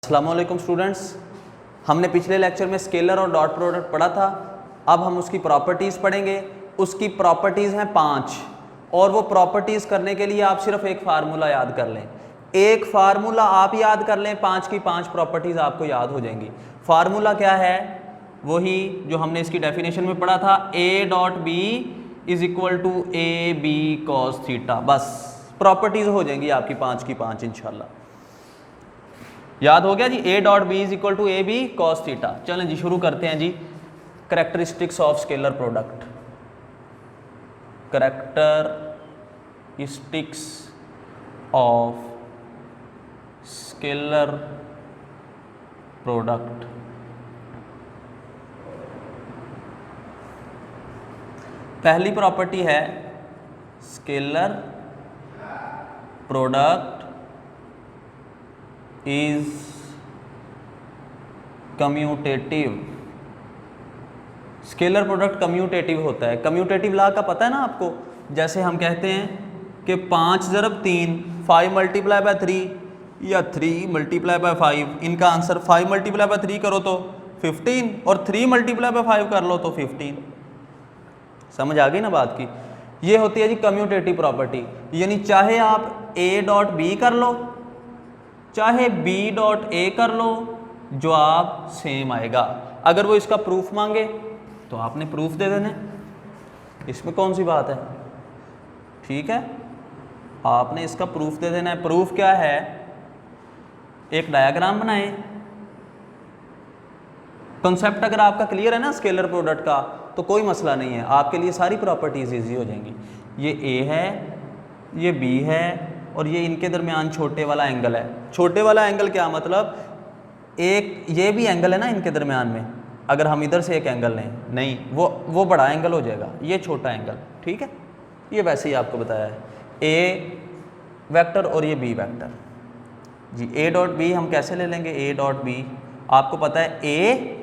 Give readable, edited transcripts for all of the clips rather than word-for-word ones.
अस्सलाम वालेकुम स्टूडेंट्स, हमने पिछले लेक्चर में स्केलर और डॉट प्रोडक्ट पढ़ा था। अब हम उसकी प्रॉपर्टीज़ पढ़ेंगे। उसकी प्रॉपर्टीज़ हैं 5 और वो प्रॉपर्टीज़ करने के लिए आप सिर्फ एक फार्मूला याद कर लें। एक फार्मूला आप याद कर लें, 5 की 5 प्रॉपर्टीज़ आपको याद हो जाएंगी। फार्मूला क्या है? वही जो हमने इसकी डेफिनेशन में पढ़ा था, A dot B is equal to A B cos theta. बस प्रॉपर्टीज़ हो जाएंगी आपकी 5 की 5 इंशाल्लाह। याद हो गया जी, ए dot B is equal to A B cos theta. चलें जी शुरू करते हैं जी। Characteristics of scalar product. Characteristics of scalar product. पहली प्रॉपर्टी है scalar product is commutative. Scalar product commutative होता है। कम्यूटेटिव लॉ का पता है ना आपको? जैसे हम कहते हैं कि 5 × 3 5 × 3 या 3 × 5, इनका आंसर 5 × 3 करो तो 15 और 3 × 5 कर लो तो 15। समझ आ गई ना बात की? ये होती है जी कम्यूटेटिव प्रॉपर्टी। यानी चाहे आप ए डॉट बी कर लो चाहे बी डॉट ए कर लो, जवाब सेम आएगा। अगर वो इसका प्रूफ मांगे तो आपने प्रूफ दे देना, इसमें कौन सी बात है? ठीक है, आपने इसका प्रूफ दे देना है। प्रूफ क्या है? एक डायग्राम बनाएं। कॉन्सेप्ट अगर आपका क्लियर है ना स्केलर प्रोडक्ट का, तो कोई मसला नहीं है, आपके लिए सारी प्रॉपर्टीज इजी हो जाएंगी। ये ए है, ये बी है और ये इनके दरमियान छोटे वाला एंगल है। छोटे वाला एंगल क्या मतलब? एक ये भी एंगल है ना इनके दरमियान में। अगर हम इधर से एक एंगल लें, नहीं वो बड़ा एंगल हो जाएगा, ये छोटा एंगल। ठीक है, ये वैसे ही आपको बताया है। ए वेक्टर और ये बी वेक्टर जी। ए डॉट बी हम कैसे ले लेंगे? ए डॉट बी आपको पता है ए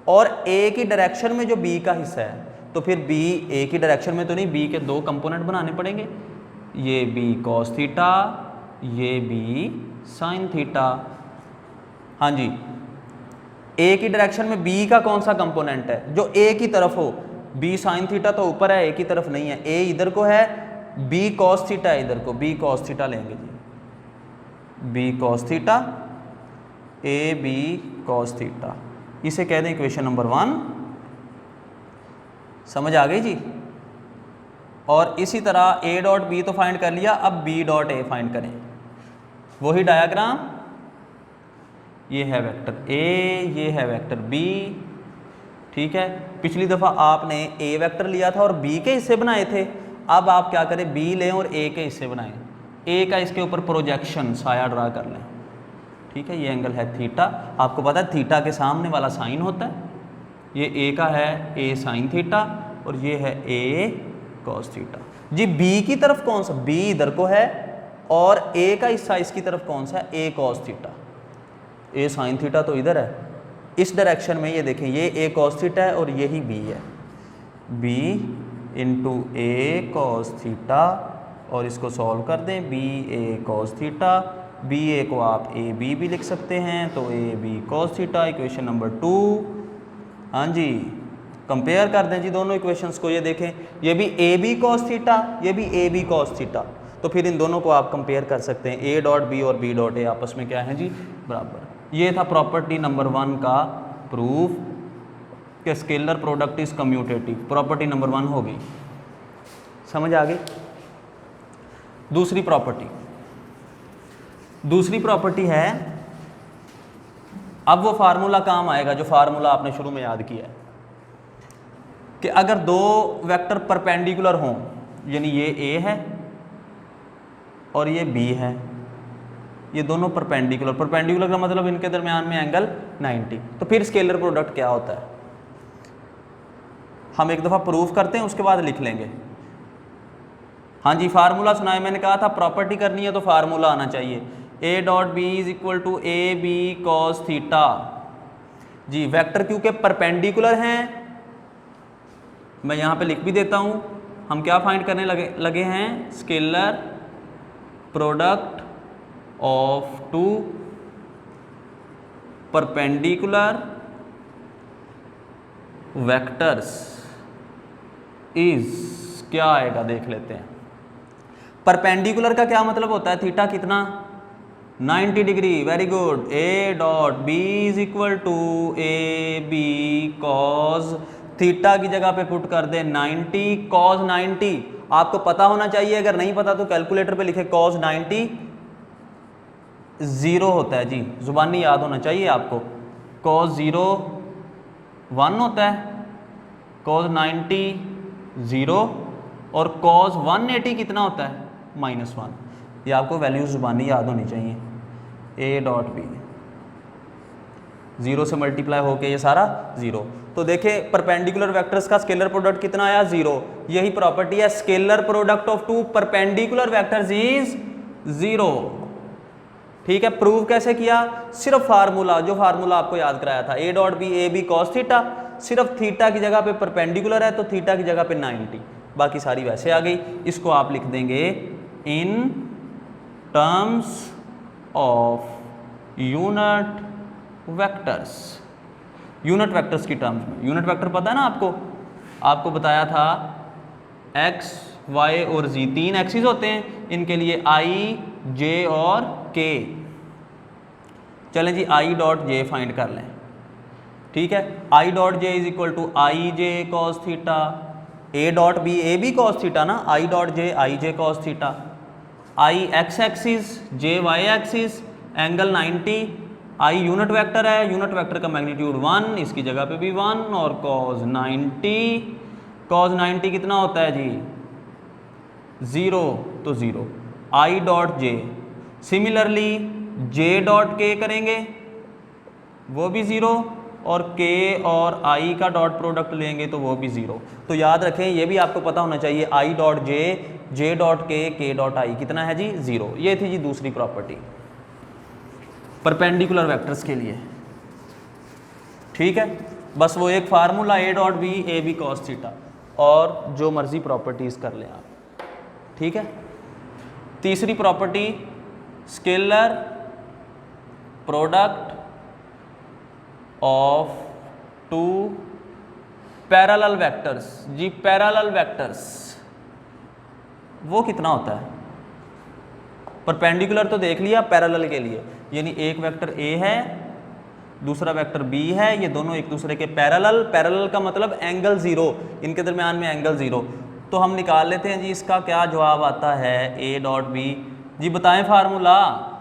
और ए की डायरेक्शन में जो बी का हिस्सा है, तो फिर बी ए की डायरेक्शन में तो नहीं, बी के 2 कंपोनेंट बनाने पड़ेंगे। ये बी कॉस थीटा, ये बी साइन थीटा। हाँ जी, ए की डायरेक्शन में बी का कौन सा कंपोनेंट है जो ए की तरफ हो? बी साइन थीटा तो ऊपर है, ए की तरफ नहीं है। ए इधर को है, बी कॉस थीटा इधर को, बी कॉस थीटा लेंगे जी। B cos theta, a B cos theta, इसे कह दें इक्वेशन नंबर 1। समझ आ गई जी? और इसी तरह ए डॉट बी तो फाइंड कर लिया, अब बी डॉट ए फाइंड करें। वही डायग्राम, ये है वेक्टर ए, ये है वेक्टर बी। ठीक है, पिछली दफ़ा आपने ए वेक्टर लिया था और बी के हिस्से बनाए थे। अब आप क्या करें? बी लें और ए के हिस्से बनाएं। ए का इसके ऊपर प्रोजेक्शन साया ड्रा कर लें। ठीक है, ये एंगल है थीटा। आपको पता है थीटा के सामने वाला साइन होता है। ये ए का है ए साइन थीटा और ये है ए कॉस थीटा जी। बी की तरफ कौन सा? बी इधर को है और ए का हिस्सा इसकी तरफ कौन सा है? ए कॉस थीटा। ए साइन थीटा तो इधर है, इस डायरेक्शन में। ये देखें, ये ए कॉस थीटा है और यही बी है। B into A cos theta, और इसको सॉल्व कर दें। B A cos theta, B A को आप ए बी भी लिख सकते हैं, तो A B cos theta, equation number 2। हाँ जी, कंपेयर कर दें जी दोनों इक्वेशंस को। ये देखें, ये भी ए बी कॉस थीटा, ये भी ए बी कॉस थीटा, तो फिर इन दोनों को आप कंपेयर कर सकते हैं। ए डॉट बी और बी डॉट ए आपस में क्या है जी? बराबर। ये था प्रॉपर्टी नंबर 1 का प्रूफ कि scalar product is commutative. Property number 1 हो गई। समझ आ गई? दूसरी प्रॉपर्टी है, अब वो फार्मूला काम आएगा जो फार्मूला आपने शुरू में याद किया है कि अगर 2 वेक्टर परपेंडिकुलर हों, यानी ये ए है और ये बी है, ये दोनों परपेंडिकुलर का मतलब इनके दरमियान में एंगल 90, तो फिर स्केलर प्रोडक्ट क्या होता है? हम एक दफ़ा प्रूफ करते हैं, उसके बाद लिख लेंगे। हाँ जी, फार्मूला सुनाए। मैंने कहा था प्रॉपर्टी करनी है तो फार्मूला आना चाहिए। A dot B is equal to A B cos theta जी। वेक्टर क्योंकि परपेंडिकुलर हैं, मैं यहाँ पे लिख भी देता हूँ। हम क्या फाइंड करने लगे हैं? Scalar product of 2 perpendicular vectors is क्या आएगा देख लेते हैं। परपेंडिकुलर का क्या मतलब होता है, थीटा कितना 90 degree, very good. A dot B is equal to A B cos theta की जगह पे पुट कर दे 90 कॉज 90। आपको पता होना चाहिए, अगर नहीं पता तो कैलकुलेटर पे लिखे कॉज 90 0 होता है जी, जुबानी याद होना चाहिए आपको। कॉज 0 1 होता है, कॉज 90 0 और कॉज 180 कितना होता है -1। ये आपको वैल्यू जुबानी याद होनी चाहिए। ए डॉट बी 0 से मल्टीप्लाई होके ये सारा 0। तो देखिए परपेंडिकुलर वेक्टर्स का स्केलर प्रोडक्ट कितना आया 0। यही प्रॉपर्टी है, scalar product of two perpendicular vectors is 0। ठीक है, प्रूव कैसे किया, सिर्फ फार्मूला, जो फार्मूला आपको याद कराया था, A dot B A B cos theta, सिर्फ थीटा की जगह पे परपेंडिकुलर है तो थीटा की जगह पे 90, बाकी सारी वैसे आ गई। इसको आप लिख देंगे in terms of unit vectors, unit vectors की टर्म्स में। यूनिट वेक्टर पता है ना आपको बताया था x, y और z 3 एक्सिस होते हैं, इनके लिए i, j और k। चलें जी i डॉट j फाइंड कर लें। ठीक है, i dot j is equal to i j cos theta, a dot b A B cos theta ना, i dot j i j cos theta, i x axis j y axis, angle 90, i unit vector है, unit vector का magnitude 1, इसकी जगह पे भी 1 और cos 90, cos 90 कितना होता है जी 0, तो 0। i dot j, similarly j dot k करेंगे वो भी 0 और k और i का डॉट प्रोडक्ट लेंगे तो वो भी 0। तो याद रखें, ये भी आपको पता होना चाहिए, i dot j, j dot k dot i कितना है जी 0। ये थी जी दूसरी प्रॉपर्टी परपेंडिकुलर वेक्टर्स के लिए। ठीक है, बस वो एक formula A dot B A B cos theta और जो मर्जी प्रॉपर्टीज कर लें आप। ठीक है, तीसरी property scalar product of two parallel vectors. जी पैरेलल वेक्टर्स वो कितना होता है, परपेंडिकुलर तो देख लिया, पैरेलल के लिए यानी एक वेक्टर A है दूसरा वेक्टर B है, ये दोनों एक दूसरे के पैरेलल, पैरेलल का मतलब एंगल 0, इनके दरमियान में एंगल 0। तो हम निकाल लेते हैं जी इसका क्या जवाब आता है, A डॉट बी। जी बताएं फार्मूला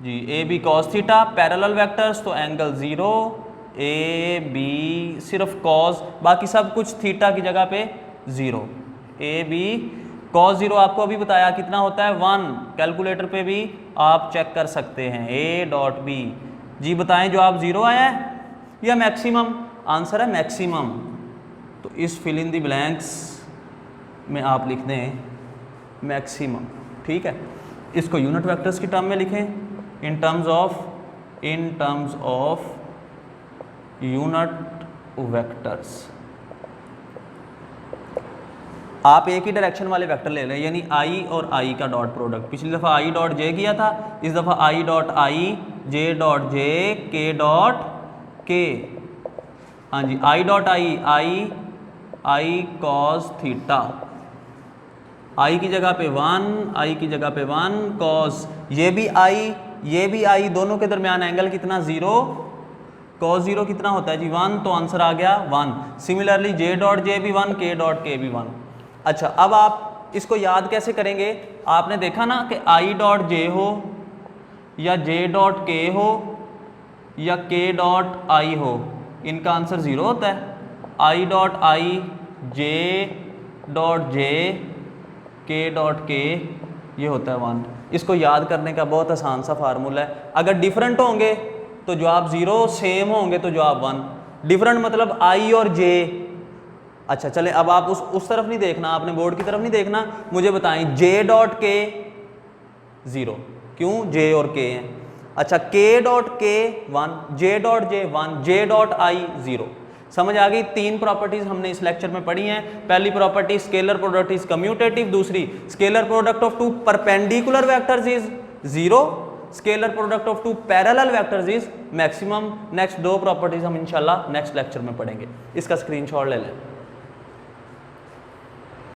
जी, a B cos theta, parallel vectors तो एंगल 0, ए बी सिर्फ कॉस, बाकी सब कुछ थीटा की जगह पे 0, ए बी कॉस 0 आपको अभी बताया कितना होता है 1, कैलकुलेटर पे भी आप चेक कर सकते हैं। ए डॉट बी जी बताएं जवाब 0 आया है या मैक्सिमम, आंसर है मैक्सिमम। तो इस फिल इन द ब्लैंक्स में आप लिख दें मैक्सिमम। ठीक है, इसको यूनिट वेक्टर्स की टर्म में लिखें, in terms of unit vectors. आप एक ही डायरेक्शन वाले वेक्टर ले लें, यानी i और i का डॉट प्रोडक्ट। पिछली दफ़ा i डॉट j किया था, इस दफ़ा i dot i, j dot j, k dot k। हाँ जी, i dot i cos theta, i की जगह पे 1, i की जगह पे 1 cos, ये भी i, दोनों के दरमियान एंगल कितना 0, cos 0 कितना होता है जी 1, तो आंसर आ गया 1। सिमिलरली j डॉट j भी 1, k डॉट k भी 1। अच्छा, अब आप इसको याद कैसे करेंगे, आपने देखा ना कि i डॉट j हो या j डॉट k हो या k डॉट i हो, इनका आंसर 0 होता है। i dot i, j dot j, k dot k ये होता है 1। इसको याद करने का बहुत आसान सा फार्मूला है, अगर डिफरेंट होंगे तो जवाब 0, सेम होंगे तो जवाब 1। डिफरेंट मतलब i और j। अच्छा चले, अब आप उस तरफ नहीं देखना, आपने बोर्ड की तरफ नहीं देखना, मुझे बताएं j डॉट k 0, क्यों j और k हैं। अच्छा, k dot k 1, j dot j 1, j dot i 0। समझ आ गई, 3 प्रॉपर्टीज हमने इस लेक्चर में पढ़ी हैं। पहली property scalar product is commutative, दूसरी scalar product of two perpendicular vectors is 0, scalar product of two parallel vectors is maximum. Next 2 properties हम इंशाल्लाह नेक्स्ट लेक्चर में पढ़ेंगे, इसका स्क्रीनशॉट ले लें।